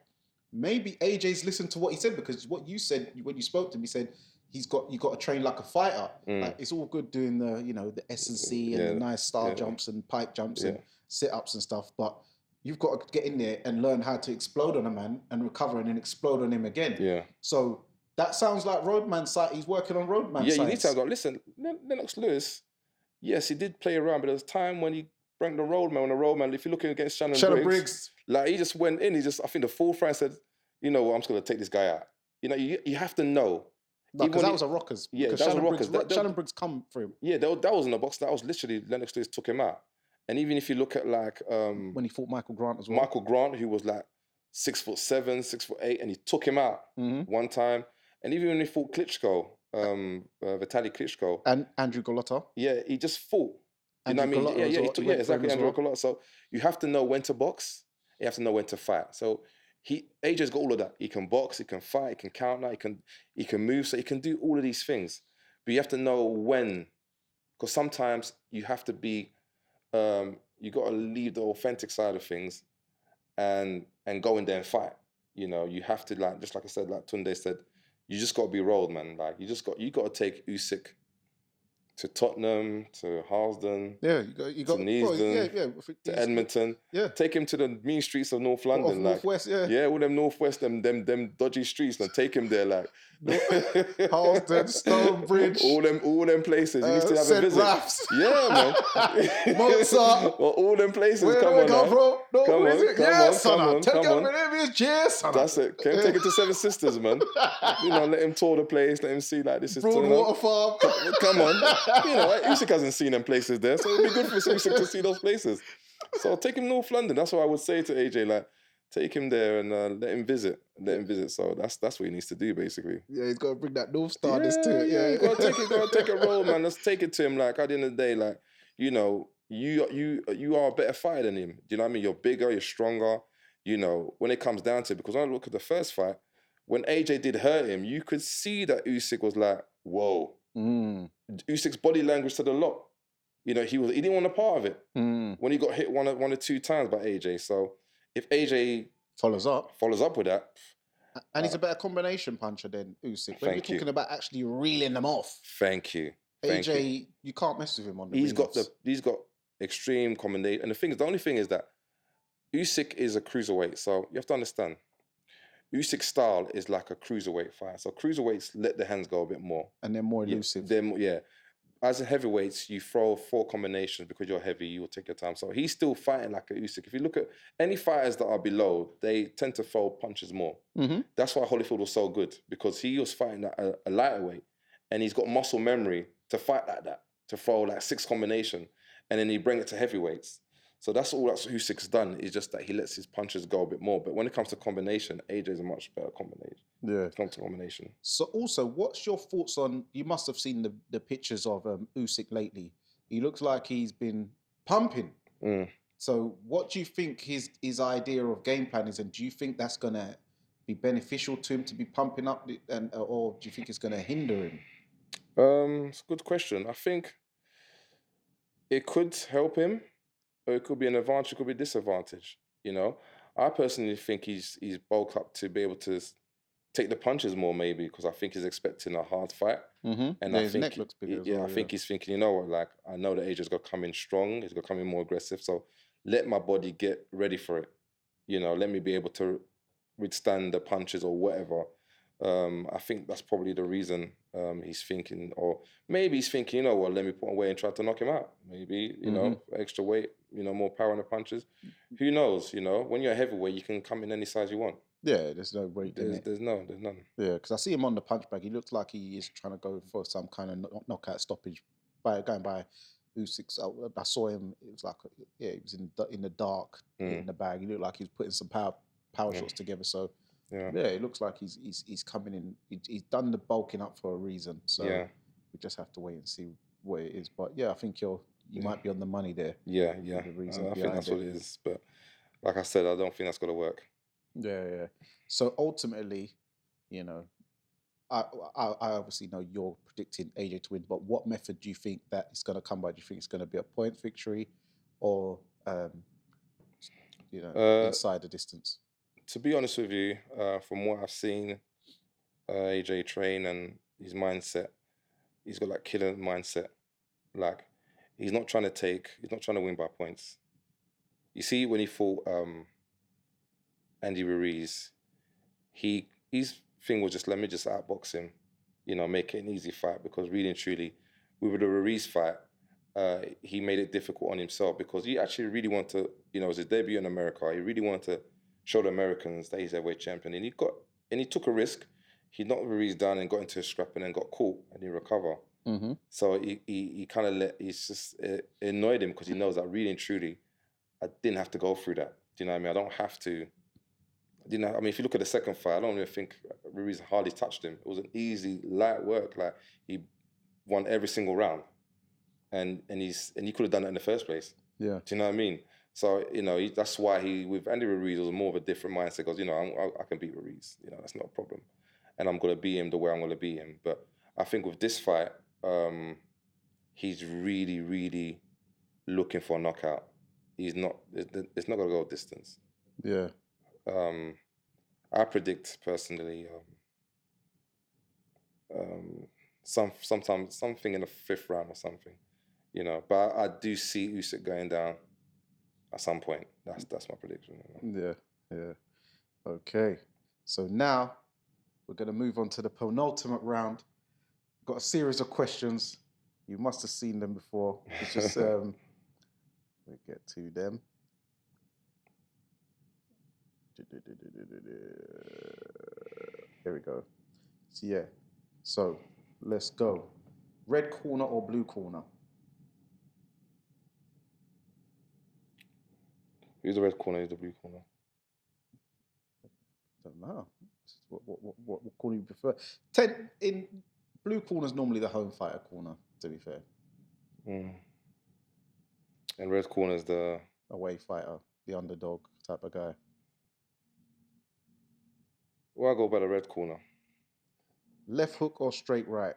maybe AJ's listened to what he said, because what you said when you spoke to him, he said you got to train like a fighter. Like, it's all good doing the S&C and the nice star jumps and pike jumps and sit-ups and stuff, but you've got to get in there and learn how to explode on a man and recover and then explode on him again. Yeah. So that sounds like roadman science. He's working on roadman science. Yeah, you need to go, listen, Lennox Lewis, yes, he did play around, but there was a time when he brought the roadman, if you're looking against Shannon Briggs, like, he just went in, I think the full fight said, you know what, I'm just going to take this guy out. You have to know. No, because that was a Rockers. Yeah, that was a Rockers. Shannon Briggs come for him. Yeah, that wasn't a box. That was literally Lennox Lewis took him out. And even if you look at when he fought Michael Grant as well. Michael Grant, who was like 6'7", 6'8", and he took him out one time. And even when he fought Klitschko, Vitaly Klitschko. And Andrew Golota. Yeah, he just fought. You know what I mean? Yeah, exactly, Andrew Golota. So you have to know when to box. You have to know when to fight. So AJ's got all of that. He can box, he can fight, he can counter, he can move, so he can do all of these things. But you have to know when, because sometimes you have to be, you got to leave the authentic side of things, and go in there and fight. You have to, like, just like I said, like Tunde said, you just got to be rolled, man. Like, you got to take Usyk to Tottenham, to Harlesden, you got to Neasden, to Edmonton. Yeah, take him to the mean streets of North London, Northwest, all them Northwest, them dodgy streets, and take him there, like Harlesden, Stonebridge, all them places. He needs to have a visit. Raffs. Yeah, man. Mozart. Well, all them places. Where come do on, we go from? No, come is on, it? come Yeah, on, son. come on, Take come him on. wherever it's Jazz, son. That's it. Can take it to Seven Sisters, man. Let him tour the place. Let him see, like, this is Broadwater Farm. Come on. Usyk hasn't seen them places there, so it'd be good for Usyk to see those places. So take him North London. That's what I would say to AJ. Like, take him there and let him visit. So that's what he needs to do, basically. Yeah, he's got to bring that North Star-ness to it. Yeah, you got to take a role, man. Let's take it to him. Like, at the end of the day, like, you are a better fighter than him. Do you know what I mean? You're bigger, you're stronger. When it comes down to it, because when I look at the first fight, when AJ did hurt him, you could see that Usyk was like, whoa. Usyk's body language said a lot. He didn't want a part of it when he got hit one or two times by AJ. So if AJ follows up with that, and he's a better combination puncher than Usyk. When you're talking about actually reeling them off. Thank you. AJ, you can't mess with him on the He's got extreme combination. And the only thing is that Usyk is a cruiserweight. So you have to understand, Usyk's style is like a cruiserweight fight. So cruiserweights let the hands go a bit more. And they're more elusive. As a heavyweights, you throw 4 combinations because you're heavy, you will take your time. So he's still fighting like a Usyk. If you look at any fighters that are below, they tend to throw punches more. That's why Holyfield was so good, because he was fighting at a lighter weight, and he's got muscle memory to fight like that, to throw like 6 combinations, and then he bring it to heavyweights. So that's all that Usyk's done, is just that he lets his punches go a bit more. But when it comes to combination, AJ's a much better combination. Yeah. It comes to combination. So also, what's your thoughts on, you must have seen the pictures of Usyk lately. He looks like he's been pumping. So what do you think his idea of game plan is, and do you think that's going to be beneficial to him to be pumping up, or do you think it's going to hinder him? It's a good question. I think it could help him, or it could be an advantage, it could be a disadvantage. I personally think he's bulked up to be able to take the punches more, maybe, because I think he's expecting a hard fight. And his neck looks bigger as well, I think he's thinking, you know what, like, I know that AJ's going to come in strong, he's going to come in more aggressive, so let my body get ready for it. Let me be able to withstand the punches or whatever. I think that's probably the reason he's thinking, or maybe he's thinking, you know what, let me put away and try to knock him out. Maybe, extra weight, more power in the punches. Who knows, when you're a heavyweight, you can come in any size you want. Yeah, there's no weight. There's none. Yeah, because I see him on the punch bag. He looks like he is trying to go for some kind of knockout stoppage going by Usyk. I saw him. It was like, he was in the dark in the bag. He looked like he was putting some power shots together. So yeah, it looks like he's coming in. He's done the bulking up for a reason. So we just have to wait and see what it is. But yeah, I think you might be on the money there. Yeah. I think that's what it is. But like I said, I don't think that's going to work. Yeah. So ultimately, you know, I obviously know you're predicting AJ to win, but what method do you think that it's going to come by? Do you think it's going to be a point victory, or Uh, inside the distance? to be honest with you, from what I've seen, AJ train and his mindset, he's got like killer mindset. Like he's not trying to win by points. You see, when he fought Andy Ruiz, his thing was just let me just outbox him, make it an easy fight because really and truly, with the Ruiz fight, he made it difficult on himself because he actually really wanted to, it was his debut in America. He really wanted to show the Americans that he's a heavyweight champion, and he took a risk. He knocked Ruiz down and got into a scrap and then got caught and he recovered. Mm-hmm. So he kind of it annoyed him because he knows that really and truly, I didn't have to go through that. Do you know what I mean? I don't have to. I mean, if you look at the second fight, I don't even think Ruiz hardly touched him. It was an easy, light work. Like he won every single round, and he could have done it in the first place. Yeah. Do you know what I mean? So that's why with Andy Ruiz it was more of a different mindset. Because I can beat Ruiz. That's not a problem, and I'm gonna beat him the way I'm gonna beat him. But I think with this fight, he's really, really looking for a knockout. He's not. It's not gonna go distance. Yeah. I predict personally sometimes something in the fifth round or something, But I do see Usyk going down at some point. That's my prediction. Yeah. Okay. So now we're going to move on to the penultimate round. Got a series of questions. You must have seen them before. It's just we get to them. Here we go. So yeah. So let's go. Red corner or blue corner? Who's the red corner? Who's the blue corner? Don't know. What corner you prefer? In blue corner is normally the home fighter corner. To be fair. And red corner is the away fighter, the underdog type of guy. Well, I go by the red corner. Left hook or straight right?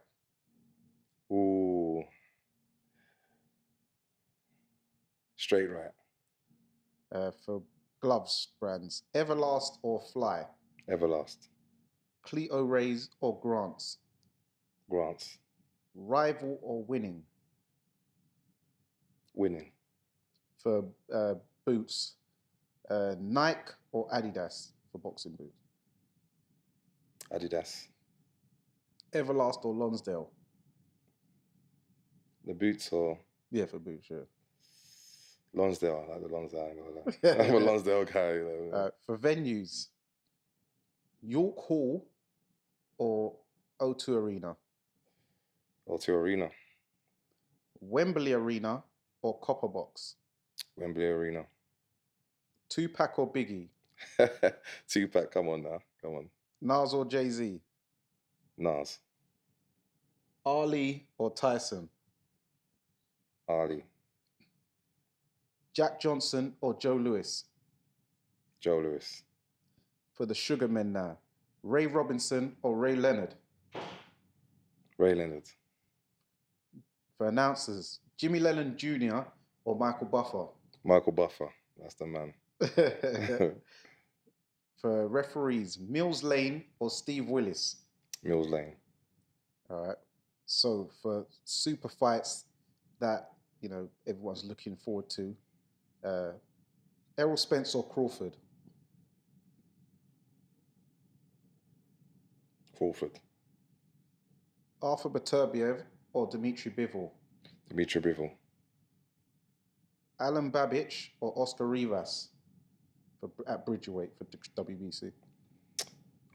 Ooh. Straight right. For gloves brands, Everlast or Fly? Everlast. Cleto Rays or Grants? Grants. Rival or winning? Winning. For boots, Nike or Adidas for boxing boots? Adidas. Everlast or Lonsdale? The boots or? Yeah, for boots, yeah. Lonsdale, I like the Lonsdale. I'm a Lonsdale guy. For venues, York Hall or O2 Arena? O2 Arena. Wembley Arena or Copper Box? Wembley Arena. Tupac or Biggie? Tupac, come on now. Come on. Nas or Jay-Z? Nas. Ali or Tyson? Ali. Jack Johnson or Joe Louis? Joe Louis. For the Sugar Men now, Ray Robinson or Ray Leonard? Ray Leonard. For announcers, Jimmy Lennon Jr. or Michael Buffer? Michael Buffer. That's the man. For referees, Mills Lane or Steve Willis? Mills Lane. All right. So for super fights that everyone's looking forward to, Errol Spence or Crawford? Crawford. Arthur Beterbiev or Dmitry Bivol? Dmitry Bivol. Alan Babich or Oscar Rivas at Bridgerweight for WBC?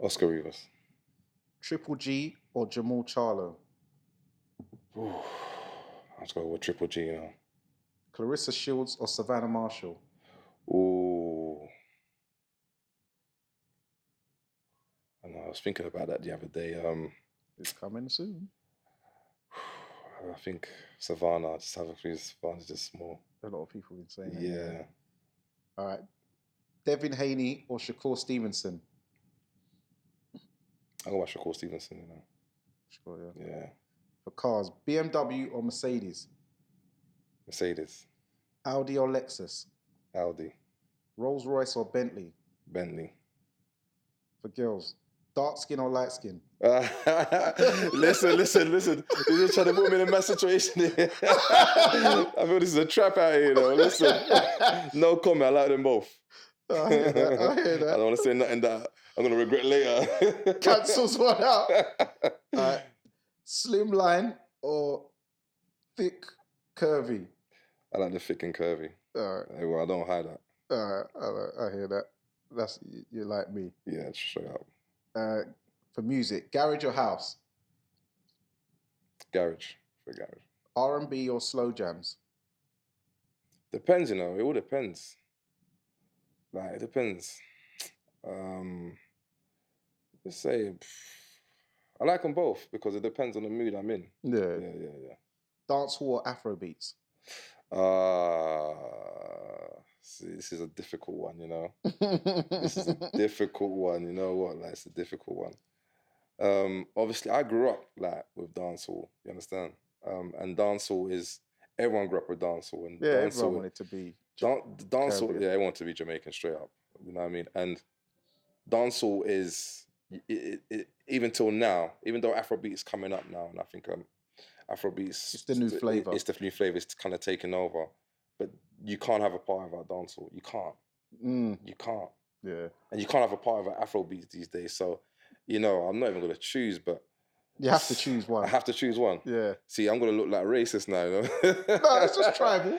Oscar Rivas. Triple G or Jamal Charlo? I was going with Triple G, Clarissa Shields or Savannah Marshall? Ooh. I know, I was thinking about that the other day. It's coming soon. I think Savannah, just have a few Savannah's just small. A lot of people have been saying that. Yeah. All right. Devin Haney or Shakur Stevenson? I go by Shakur Stevenson, you know. Shakur, yeah. Yeah. For cars, BMW or Mercedes? Mercedes. Audi or Lexus? Audi. Rolls Royce or Bentley? Bentley. For girls, dark skin or light skin? Listen. You're just trying to put me in a mess situation here. I feel this is a trap out here, though. Listen. No comment. I like them both. I hear that. I don't want to say nothing that I'm going to regret later. Cancels one out. Slimline or thick, curvy? I like the thick and curvy. All right. Well, I don't hide that. All right. I hear that. That's you like me. Yeah, straight up. For music, garage or house? Garage. For garage. R&B or slow jams? Depends, you know. It all depends. Like, it depends. Let's say I like them both because it depends on the mood I'm in. Yeah. Dancehall or Afro beats? See, this is a difficult one, you know. This is a difficult one, you know what? Like, it's a difficult one. Obviously, I grew up like with dancehall. You understand? And dancehall is everyone grew up with dancehall, and yeah, dancehall, everyone wanted to be dancehall. Caribbean. Yeah, everyone wanted to be Jamaican straight up. You know what I mean? And dancehall is even till now, even though Afrobeat is coming up now, and I think Afrobeats, it's the new flavor. It's the new flavor. It's kind of taking over, but you can't have a part without dancehall. You can't. You can't. Yeah. And you can't have a part of Afrobeats these days. So, you know, I'm not even going to choose, but you have to choose one. I have to choose one. Yeah. See, I'm going to look like racist now, you know? No, it's just tribal.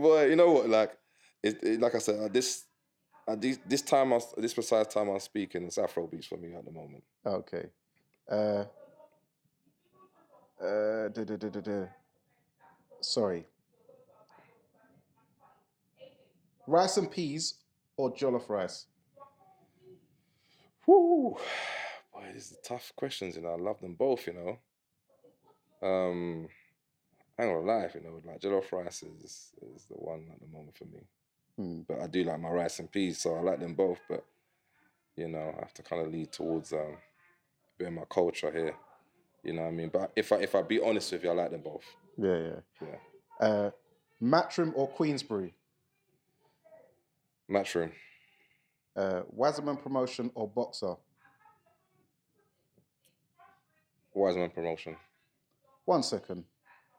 But you know what? Like, like I said, this precise time I'm speaking, it's Afrobeats for me at the moment. Okay. Sorry. Rice and peas or jollof rice? Whoo. Boy, these are tough questions, you know. I love them both, you know. I ain't gonna lie, you know, like jollof rice is the one at the moment for me. But I do like my rice and peas, so I like them both. But you know, I have to kind of lead towards a bit of my culture here. You know what I mean? But if I be honest with you, I like them both. Yeah. Matchroom or Queensbury? Matchroom. Wasserman Promotion or Boxer? Wiseman Promotion. 1 second.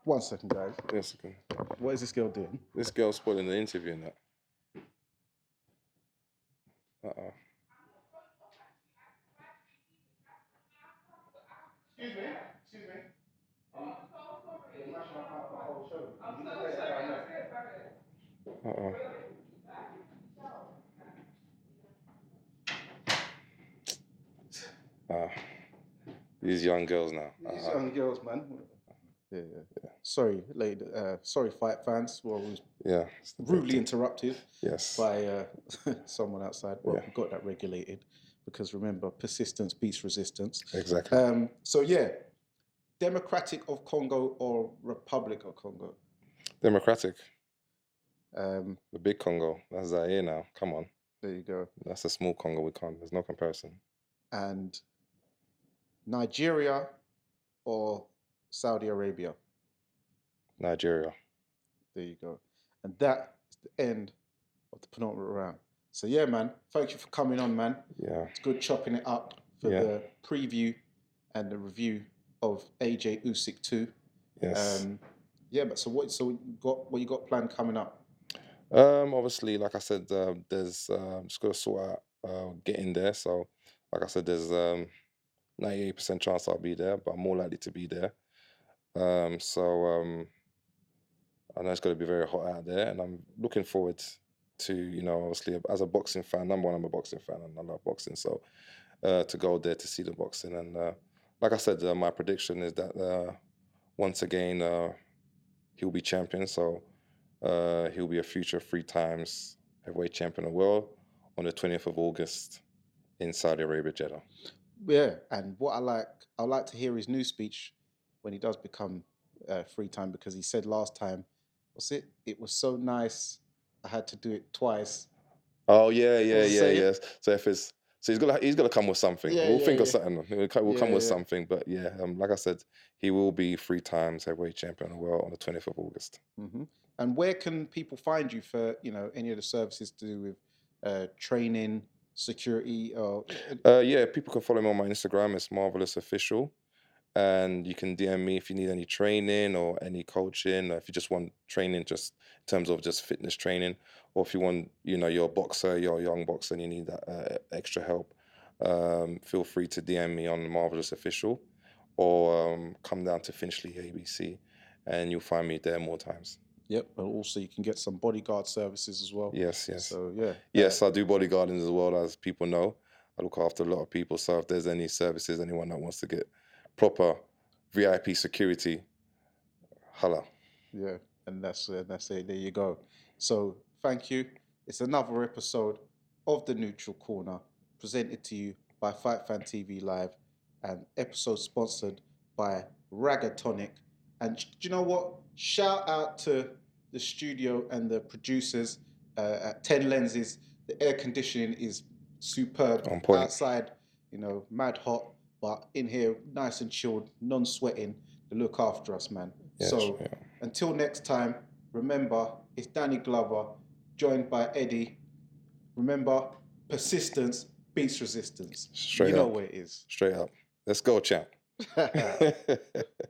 1 second, guys. Yes, okay. What is this girl doing? This girl's spoiling the interview and that. Excuse me. These young girls now. These young girls, man. Yeah. Sorry, lady. Sorry, fight fans. Well, we was rudely interrupted. Yes. By someone outside. Well, we got that regulated because remember, persistence beats resistance. Exactly. So yeah, Democratic of Congo or Republic of Congo? Democratic. The big Congo. That's Zaire now. Come on. There you go. That's a small Congo. We can't. There's no comparison. And Nigeria or Saudi Arabia? Nigeria. There you go. And that is the end of the penultimate round. So yeah, man, thank you for coming on, man. Yeah. It's good chopping it up for the preview and the review of AJ Usyk 2. Yes. But so what you got planned coming up? Obviously, like I said, there's just gotta sort out getting there. So like I said, there's 98% chance I'll be there, but I'm more likely to be there. I know it's going to be very hot out there, and I'm looking forward to, you know, obviously as a boxing fan. Number one, I'm a boxing fan, and I love boxing. So to go there to see the boxing, and like I said, my prediction is that once again he'll be champion. So he'll be a future 3 times heavyweight champion of the world on the 20th of August in Saudi Arabia, Jeddah. Yeah, and what I like to hear his new speech when he does become 3 time, because he said last time, it was so nice I had to do it twice. Oh yeah, It was the same. yes. So if it's so he's got to come with something. Yeah, We'll yeah, think of yeah, something. We'll yeah, come with yeah. something. But yeah, like I said, he will be 3 times heavyweight champion of the world on the 20th of August. Hmm. And where can people find you for any of the services to do with training, security, or Yeah, people can follow me on my Instagram. It's Marvelous Official. And you can DM me if you need any training or any coaching, or if you just want training, just in terms of just fitness training, or if you want, you're a boxer, you're a young boxer, and you need that extra help. Feel free to DM me on Marvelous Official, or come down to Finchley ABC, and you'll find me there more times. Yep, and also you can get some bodyguard services as well. Yes. So yeah, Yes, I do bodyguarding as well, as people know. I look after a lot of people. So if there's any services, anyone that wants to get proper VIP security, holla. yeah, and that's it. There you go. So thank you. It's another episode of the Neutral Corner, presented to you by Fight Fan TV Live, and episode sponsored by Ragatonic. And do you know what? Shout out to the studio and the producers at 10 Lenses. The air conditioning is superb. On point. Outside, mad hot, but in here, nice and chilled, non-sweating. To look after us, man. Yes, So yeah. until next time, remember, it's Danny Glover, joined by Eddie. Remember, persistence beats resistance. Straight You know up. what it is. Straight up. Let's go, champ.